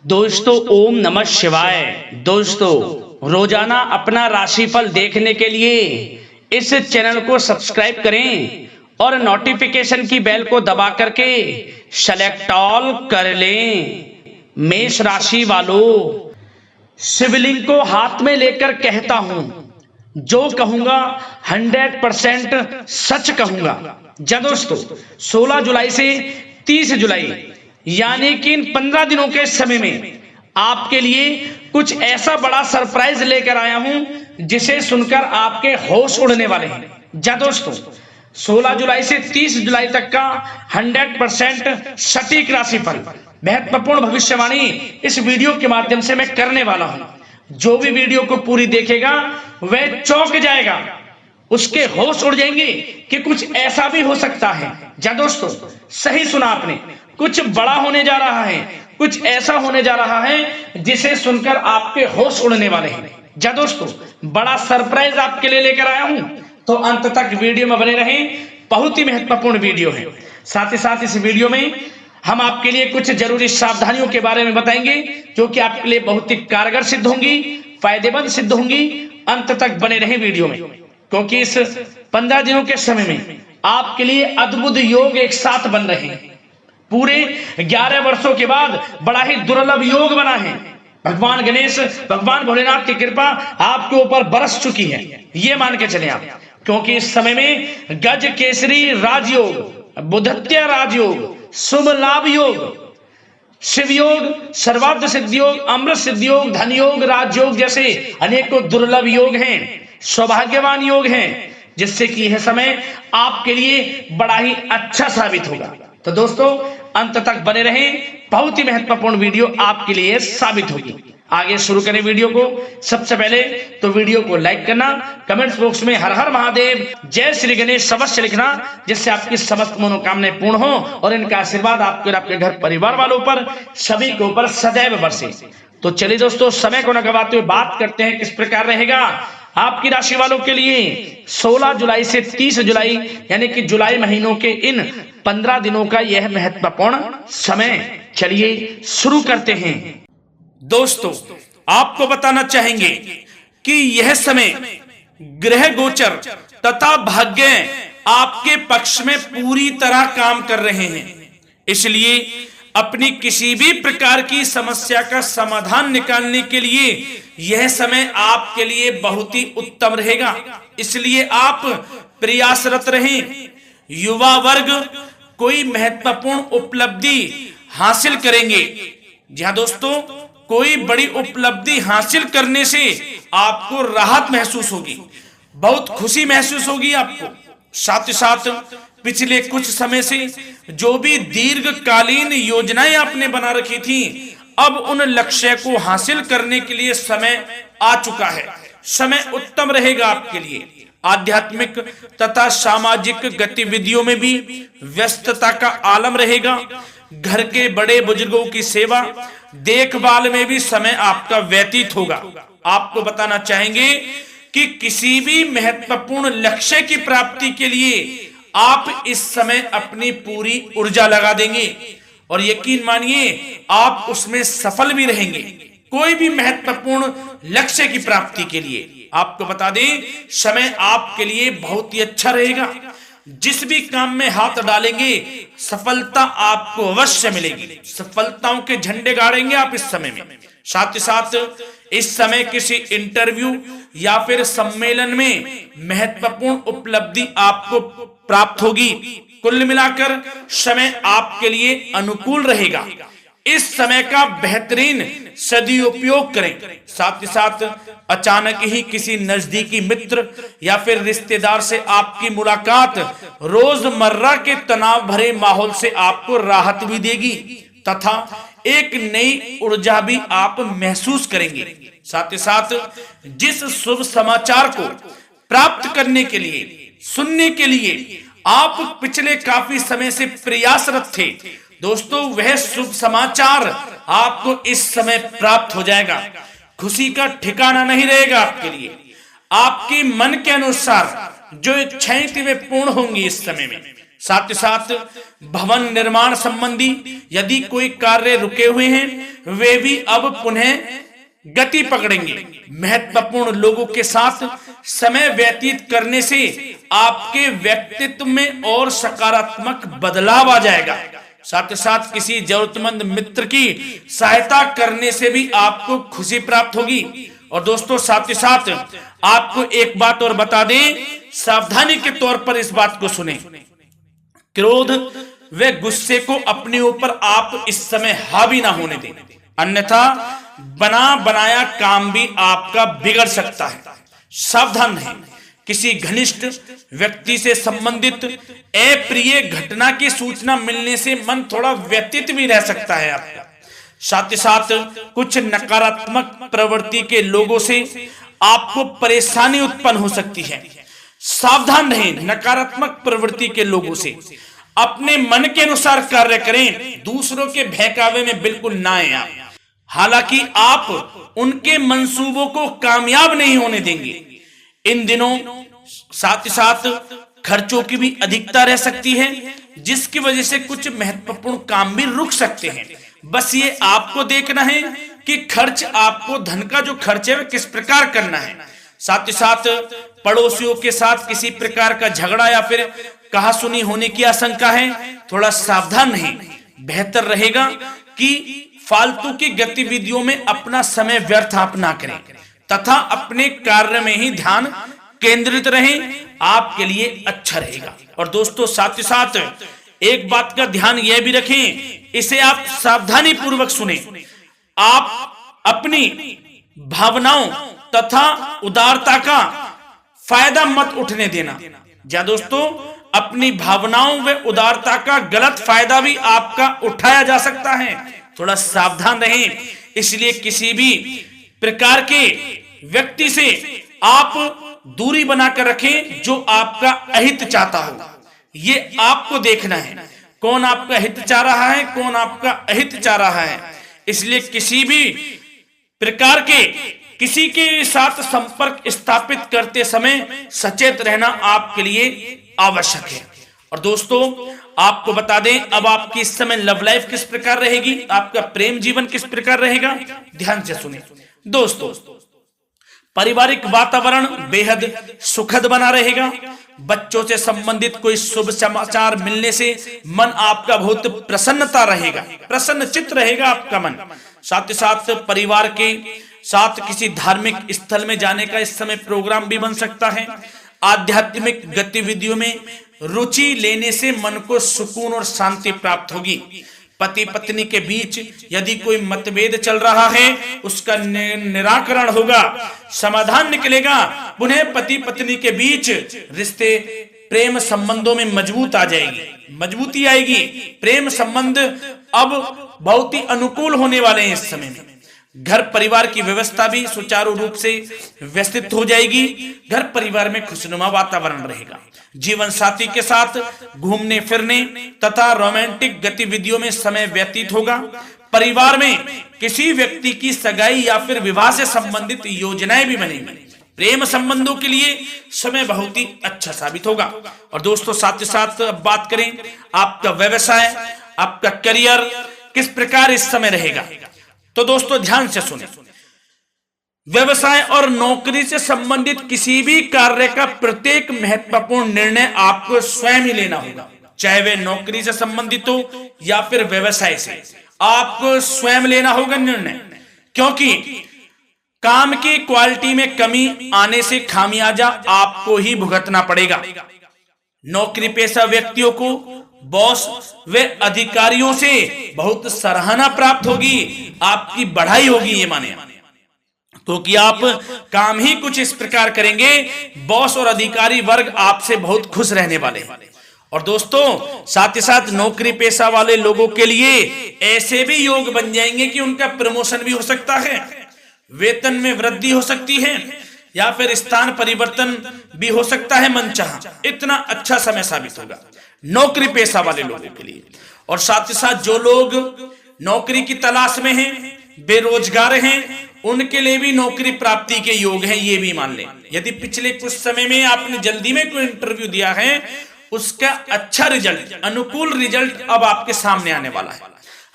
दोस्तों ओम नमः शिवाय। दोस्तों रोजाना अपना राशिफल देखने के लिए इस चैनल को सब्सक्राइब करें और नोटिफिकेशन की बेल को दबा करके सेलेक्ट ऑल कर लें। मेष राशि वालों, शिवलिंग को हाथ में लेकर कहता हूं, जो कहूंगा 100% सच कहूंगा। जा दोस्तों 16 जुलाई से 30 जुलाई यानी कि इन 15 दिनों के समय में आपके लिए कुछ ऐसा बड़ा सरप्राइज लेकर आया हूं जिसे सुनकर आपके होश उड़ने वाले हैं। जा दोस्तों 16 जुलाई से 30 जुलाई तक का 100% सटीक राशिफल, महत्वपूर्ण भविष्यवाणी इस वीडियो के माध्यम से मैं करने वाला हूं। जो भी वीडियो को पूरी देखेगा वह चौंक जाएगा, उसके होश उड़ जाएंगे कि कुछ ऐसा भी हो सकता है। जा दोस्तों सही सुना आपने, कुछ बड़ा होने जा रहा है, कुछ ऐसा होने जा रहा है जिसे सुनकर आपके होश उड़ने वाले हैं। जा दोस्तों बड़ा सरप्राइज आपके लिए लेकर आया हूं, तो अंत तक वीडियो में बने रहें। बहुत ही महत्वपूर्ण वीडियो है। साथ ही साथ इस वीडियो में हम आपके लिए कुछ जरूरी सावधानियों के बारे में बताएंगे जो कि आपके लिए बहुत ही कारगर सिद्ध होंगी, फायदेमंद सिद्ध होंगी। अंत तक बने रहें वीडियो में, क्योंकि इस 15 दिनों के समय में आपके लिए अद्भुत योग एक साथ बन रहे हैं। पूरे 11 वर्षों के बाद बड़ा ही दुर्लभ योग बना है। भगवान गणेश, भगवान भोलेनाथ की कृपा आपके ऊपर बरस चुकी है, ये मान के चले आप। क्योंकि इस समय में गज केसरी राजयोग, बुधत्य राजयोग, शुभ लाभ योग, शिव योग, सर्वार्थ सिद्धि योग, अमृत सिद्धि योग, धन योग, राजयोग जैसे अनेकों दुर्लभ योग हैं, सौभाग्यवान योग हैं, जिससे कि यह समय आपके लिए बड़ा ही अच्छा साबित होगा। तो दोस्तों अंत तक बने रहें, बहुत ही महत्वपूर्ण वीडियो आपके लिए साबित होगी। आगे शुरू करें वीडियो को। सबसे पहले तो वीडियो को लाइक करना, कमेंट्स बॉक्स में हर हर महादेव, जय श्री गणेश अवश्य लिखना, जिससे आपकी समस्त मनोकामनाएं पूर्ण हो और इनका आशीर्वाद आपके और आपके घर परिवार वालों पर, सभी के ऊपर सदैव बरसे। तो चलिए दोस्तों समय को न गवाते हुए बात करते हैं किस प्रकार रहेगा आपकी राशि वालों के लिए 16 जुलाई से 30 जुलाई यानी कि जुलाई महीनों के इन 15 दिनों का यह महत्वपूर्ण समय। चलिए शुरू करते हैं। दोस्तों आपको बताना चाहेंगे कि यह समय ग्रह गोचर तथा भाग्य आपके पक्ष में पूरी तरह काम कर रहे हैं। इसलिए अपनी किसी भी प्रकार की समस्या का समाधान निकालने के लिए यह समय आपके लिए बहुत ही उत्तम रहेगा। इसलिए आप प्रयासरत रहें। युवा वर्ग कोई महत्वपूर्ण उपलब्धि हासिल करेंगे। जी हाँ दोस्तों, कोई बड़ी उपलब्धि हासिल करने से आपको राहत महसूस होगी, बहुत खुशी महसूस होगी आपको। साथ ही साथ पिछले कुछ समय से जो भी दीर्घकालीन योजनाएं आपने बना रखी थी, अब उन लक्ष्य को हासिल करने के लिए समय आ चुका है। समय उत्तम रहेगा आपके लिए। आध्यात्मिक तथा सामाजिक गतिविधियों में भी व्यस्तता का आलम रहेगा। घर के बड़े बुजुर्गों की सेवा देखभाल में भी समय आपका व्यतीत होगा। आपको बताना चाहेंगे कि किसी भी महत्वपूर्ण लक्ष्य की प्राप्ति के लिए आप इस समय अपनी पूरी ऊर्जा लगा देंगे और यकीन मानिए आप उसमें सफल भी रहेंगे। कोई भी महत्वपूर्ण लक्ष्य की प्राप्ति के लिए आपको बता दें समय आपके लिए बहुत ही अच्छा रहेगा। जिस भी काम में हाथ डालेंगे सफलता आपको अवश्य मिलेगी। सफलताओं के झंडे गाड़ेंगे आप इस समय में। साथ ही साथ इस समय किसी इंटरव्यू या फिर सम्मेलन में महत्वपूर्ण उपलब्धि आपको प्राप्त होगी। कुल मिलाकर समय आपके लिए अनुकूल रहेगा। इस समय का बेहतरीन सदुपयोग करें। साथ ही साथ अचानक ही किसी नजदीकी मित्र या फिर रिश्तेदार से आपकी मुलाकात रोजमर्रा के तनाव भरे माहौल से आपको राहत भी देगी तथा एक नई ऊर्जा भी आप महसूस करेंगे। साथ ही साथ जिस शुभ समाचार को प्राप्त करने के लिए, सुनने के लिए आप पिछले काफी समय से प्रयासरत थे दोस्तों, वह शुभ समाचार आपको इस समय प्राप्त हो जाएगा। खुशी का ठिकाना नहीं रहेगा आपके लिए। आपके मन के अनुसार जो इच्छाएं थी वे पूर्ण होंगी इस समय में। साथ ही साथ भवन निर्माण संबंधी यदि कोई कार्य रुके हुए हैं, वे भी अब पुनः गति पकड़ेंगे। महत्वपूर्ण लोगों के साथ समय व्यतीत करने से आपके व्यक्तित्व में और सकारात्मक बदलाव आ जाएगा। साथ ही साथ किसी जरूरतमंद मित्र की सहायता करने से भी आपको खुशी प्राप्त होगी। और दोस्तों साथ ही साथ आपको एक बात और बता दें, सावधानी के तौर पर इस बात को सुने। क्रोध व गुस्से को अपने ऊपर आप इस समय हावी ना होने दें, अन्यथा बना बनाया काम भी आपका बिगड़ सकता है। सावधान रहें। किसी घनिष्ठ व्यक्ति से संबंधित अप्रिय घटना की सूचना मिलने से मन थोड़ा व्यथित भी रह सकता है आपका। साथ ही साथ कुछ नकारात्मक प्रवृत्ति के लोगों से आपको परेशानी उत्पन्न हो सकती है। सावधान रहें नकारात्मक प्रवृत्ति के लोगों से। अपने मन के अनुसार कार्य करें, दूसरों के बहकावे में बिल्कुल ना आए आप। हालांकि आप उनके मंसूबों को कामयाब नहीं होने देंगे। इन दिनों साथ ही साथ खर्चों की भी अधिकता रह सकती है, जिसकी वजह से कुछ महत्वपूर्ण काम भी रुक सकते हैं। बस ये आपको देखना है कि खर्च, आपको धन का जो खर्च है वह किस प्रकार करना है। साथ ही साथ पड़ोसियों के साथ किसी प्रकार का झगड़ा या फिर कहासुनी होने की आशंका है, थोड़ा सावधान रहें। बेहतर रहेगा कि फालतू की गतिविधियों में अपना समय व्यर्थ आप ना करें तथा अपने कार्य में ही ध्यान केंद्रित रहें, आपके लिए अच्छा रहेगा। और दोस्तों साथ ही साथ एक बात का ध्यान यह भी रखें, इसे आप सावधानी पूर्वक सुने। आप अपनी भावनाओं तथा उदारता का फायदा मत उठने देना। या दोस्तों अपनी भावनाओं व उदारता का गलत फायदा भी आपका उठाया जा सकता है, थोड़ा सावधान रहें। इसलिए किसी भी प्रकार के व्यक्ति से आप दूरी बनाकर रखें जो आपका अहित चाहता हो। ये आपको देखना है, कौन आपका हित चाह रहा है, कौन आपका अहित चाह रहा है। इसलिए किसी भी प्रकार के किसी के साथ संपर्क स्थापित करते समय सचेत रहना आपके लिए आवश्यक है। और दोस्तों आपको बता दें, अब आपकी इस समय लव लाइफ किस प्रकार रहेगी, आपका प्रेम जीवन किस प्रकार रहेगा, ध्यान से सुने। दोस्तों पारिवारिक वातावरण बेहद सुखद बना रहेगा। बच्चों से संबंधित कोई शुभ समाचार मिलने से मन आपका बहुत प्रसन्नता रहेगा, प्रसन्न चित्त रहेगा आपका मन। साथ ही साथ परिवार के साथ किसी धार्मिक स्थल में जाने का इस समय प्रोग्राम भी बन सकता है। आध्यात्मिक गतिविधियों में रुचि लेने से मन को सुकून और शांति प्राप्त होगी। पति पत्नी के बीच यदि कोई मतभेद चल रहा है उसका निराकरण होगा, समाधान निकलेगा। पुनः पति पत्नी के बीच रिश्ते प्रेम संबंधों में मजबूत आ जाएगी, मजबूती आएगी। प्रेम संबंध अब बहुत ही अनुकूल होने वाले हैं इस समय में। घर परिवार की व्यवस्था भी सुचारू रूप से व्यवस्थित हो जाएगी। घर परिवार में खुशनुमा वातावरण रहेगा। जीवन साथी के साथ घूमने फिरने तथा रोमांटिक गतिविधियों में समय व्यतीत होगा। परिवार में किसी व्यक्ति की सगाई या फिर विवाह से संबंधित योजनाएं भी बनेंगी। प्रेम संबंधों के लिए समय बहुत ही अच्छा साबित होगा। और दोस्तों साथ ही साथ बात करें आपका व्यवसाय, आपका करियर किस प्रकार इस समय रहेगा, तो दोस्तों ध्यान से सुने। व्यवसाय और नौकरी से संबंधित किसी भी कार्य का प्रत्येक महत्वपूर्ण निर्णय आपको स्वयं ही लेना होगा, चाहे वह नौकरी से संबंधित हो या फिर व्यवसाय से। आपको स्वयं लेना होगा निर्णय, क्योंकि काम की क्वालिटी में कमी आने से खामियाजा आपको ही भुगतना पड़ेगा। नौकरी पेशा व्यक्तियों को बॉस व अधिकारियों से बहुत सराहना प्राप्त होगी, आपकी बढ़ाई होगी, ये माने, क्योंकि आप काम ही कुछ इस प्रकार करेंगे, बॉस और अधिकारी वर्ग आपसे बहुत खुश रहने वाले हैं। और दोस्तों साथ ही साथ नौकरी पेशा वाले लोगों के लिए ऐसे भी योग बन जाएंगे कि उनका प्रमोशन भी हो सकता है, वेतन में वृद्धि हो सकती है या फिर स्थान परिवर्तन भी हो सकता है मनचाहा। इतना अच्छा समय साबित होगा नौकरी पेशा वाले लोगों के लिए। और साथ ही साथ जो लोग नौकरी की तलाश में हैं, बेरोजगार हैं, उनके लिए भी नौकरी प्राप्ति के योग हैं, ये भी मान लें। यदि पिछले कुछ समय में आपने जल्दी में कोई इंटरव्यू दिया है, उसका अच्छा रिजल्ट, अनुकूल रिजल्ट अब आपके सामने आने वाला है।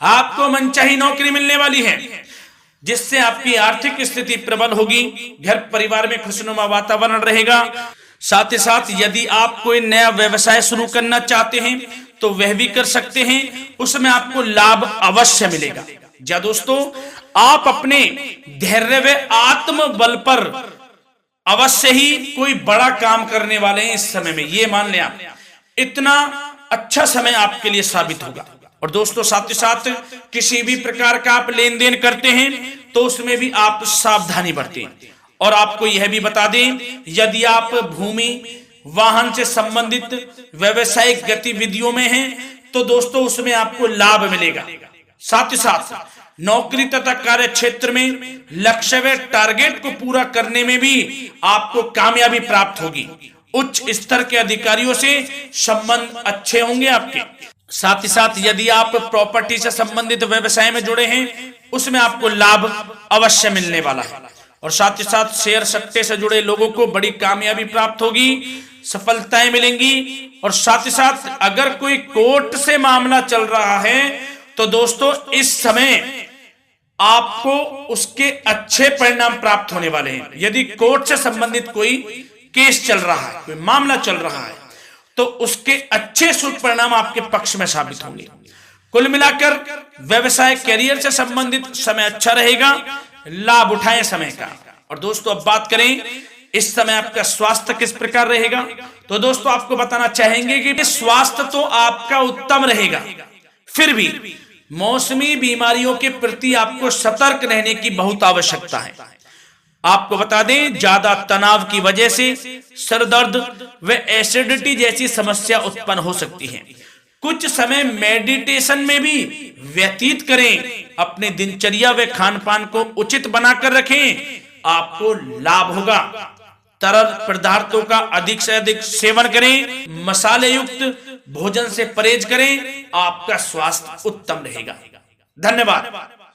आपको मनचाही नौकरी मिलने वाली है, जिससे आपकी आर्थिक स्थिति प्रबल होगी। घर परिवार में खुशनुमा वातावरण रहेगा। साथ ही साथ यदि आप कोई नया व्यवसाय शुरू करना चाहते हैं तो वह भी कर सकते हैं, उसमें आपको लाभ अवश्य मिलेगा। या दोस्तों, आप अपने धैर्य व आत्मबल पर अवश्य ही कोई बड़ा काम करने वाले हैं इस समय में। ये मान लें आप, इतना अच्छा समय आपके लिए साबित होगा। और दोस्तों, साथ ही साथ किसी भी प्रकार का आप लेन देन करते हैं तो उसमें भी आप सावधानी बरतें। और आपको यह भी बता दें, यदि आप भूमि वाहन से संबंधित व्यवसायिक गतिविधियों में हैं तो दोस्तों उसमें आपको लाभ मिलेगा। साथ ही साथ नौकरी तथा कार्य क्षेत्र में लक्ष्य व टारगेट को पूरा करने में भी आपको कामयाबी प्राप्त होगी। उच्च स्तर के अधिकारियों से संबंध अच्छे होंगे आपके। साथ ही साथ यदि आप प्रॉपर्टी से संबंधित व्यवसाय में जुड़े हैं उसमें आपको लाभ अवश्य मिलने वाला है। और साथ ही साथ शेयर सट्टे से जुड़े लोगों को बड़ी कामयाबी प्राप्त होगी, सफलताएं मिलेंगी। और साथ ही साथ अगर कोई कोर्ट से मामला चल रहा है तो दोस्तों इस समय आपको उसके अच्छे परिणाम प्राप्त होने वाले हैं। यदि कोर्ट से संबंधित कोई केस चल रहा है, कोई मामला चल रहा है, तो उसके अच्छे शुभ परिणाम आपके पक्ष में साबित होंगे। कुल मिलाकर व्यवसाय कैरियर से संबंधित समय अच्छा रहेगा, लाभ उठाएं समय का। और दोस्तों, अब बात करें इस समय आपका स्वास्थ्य किस प्रकार रहेगा, तो दोस्तों आपको बताना चाहेंगे कि स्वास्थ्य तो आपका उत्तम रहेगा, फिर भी मौसमी बीमारियों के प्रति आपको सतर्क रहने की बहुत आवश्यकता है। आपको बता दें, ज्यादा तनाव की वजह से सर दर्द व एसिडिटी जैसी समस्या उत्पन्न हो सकती है। कुछ समय मेडिटेशन में भी व्यतीत करें। अपने दिनचर्या व खान पान को उचित बनाकर रखें, आपको लाभ होगा। तरल पदार्थों का अधिक से अधिक सेवन करें, मसाले युक्त भोजन से परहेज करें, आपका स्वास्थ्य उत्तम रहेगा। धन्यवाद।